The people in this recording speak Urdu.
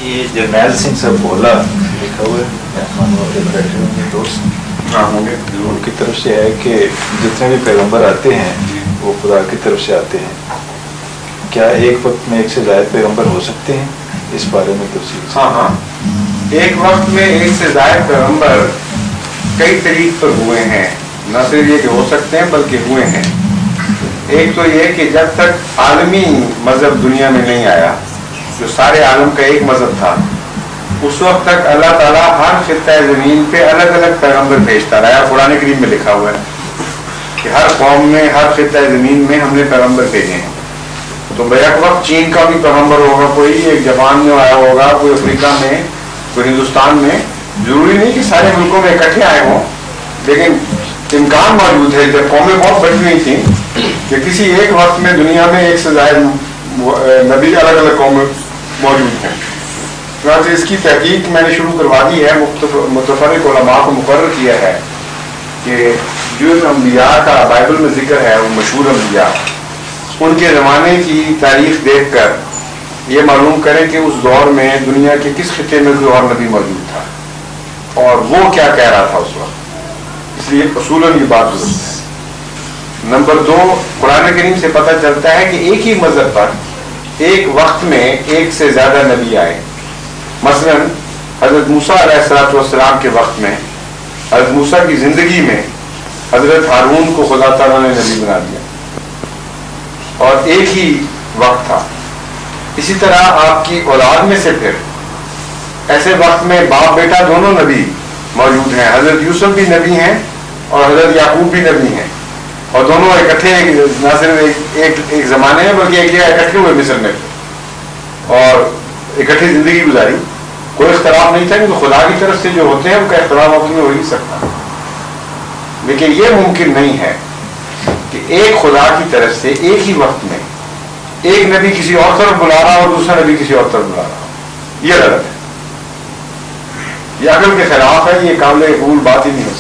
یہ جرنیل سنگھ صاحب بولا لکھا ہوا ہے دوست ان کی طرف سے ہے کہ جتنے بھی پیغمبر آتے ہیں وہ خدا کی طرف سے آتے ہیں. کیا ایک وقت میں ایک سے زائد پیغمبر ہو سکتے ہیں؟ اس بارے میں تفصیل. ہاں ایک وقت میں ایک سے زائد پیغمبر کئی طریق پر ہوئے ہیں. نہ صرف یہ کہ ہو سکتے ہیں بلکہ ہوئے ہیں. ایک تو یہ کہ جب تک عالمی مذہب دنیا میں نہیں آیا جو سارے عالم کا ایک مذہب تھا اس وقت تک اللہ تعالیٰ ہر خطہ زمین پہ الگ الگ پیغمبر بھیجتا رہا. قرآن کریم میں لکھا ہوا ہے کہ ہر قوم میں ہر خطہ زمین میں ہم نے پیغمبر بھیجے ہیں. تو بیک وقت چین کا بھی پیغمبر ہوگا, کوئی ایک جاپان میں آیا ہوگا, کوئی افریقہ میں, کوئی ہندوستان میں. ضروری نہیں کہ سارے ملکوں میں اکٹھے آئے ہوں, لیکن امکان موجود ہے. جب قومیں بہت بڑی ہوئی تھیں کہ کسی ایک وقت میں دنیا میں ایک سے زائد نبی الگ الگ قومیں موجود ہیں. چنانچہ اس کی تحقیق میں نے شروع کروا دی ہے. متفرق علماء کو مقرر کیا ہے کہ جو انبیاء کا بائبل میں ذکر ہے وہ مشہور انبیاء, ان کے زمانے کی تاریخ دیکھ کر یہ معلوم کریں کہ اس دور میں دنیا کے کس خطے میں کوئی اور نبی موجود تھا اور وہ کیا کہہ رہا تھا اس وقت. اس لیے اصولاً یہ بات درست ہے. نمبر 2, قرآن کریم سے پتہ چلتا ہے کہ ایک ہی مذہب پر ایک وقت میں ایک سے زیادہ نبی آئے. مثلا حضرت موسیٰ علیہ السلام کے وقت میں حضرت موسیٰ کی زندگی میں حضرت ہارون کو خدا تعالیٰ نے نبی بنا دیا اور ایک ہی وقت تھا. اسی طرح آپ کی اولاد میں سے پھر ایسے وقت میں باپ بیٹا دونوں نبی موجود ہیں. حضرت یوسف بھی نبی ہیں اور حضرت یعقوب بھی نبی ہیں, اور دونوں اکٹھے نہ صرف ایک زمانے میں بلکہ ایک جگہ اکٹھے ہوئے مصر میں اور اکٹھی زندگی گزاری. کوئی اختلاف نہیں تھا کیونکہ خدا کی طرف سے جو ہوتے ہیں ان کا اختلاف آپ میں ہو ہی سکتا. لیکن یہ ممکن نہیں ہے کہ ایک خدا کی طرف سے ایک ہی وقت میں ایک نبی کسی اور طرف بلا رہا اور دوسرا نبی کسی اور طرف بلا رہا. یہ غلط ہے, یہ عقل کے خلاف ہے, یہ قابل قبول بات ہی نہیں ہو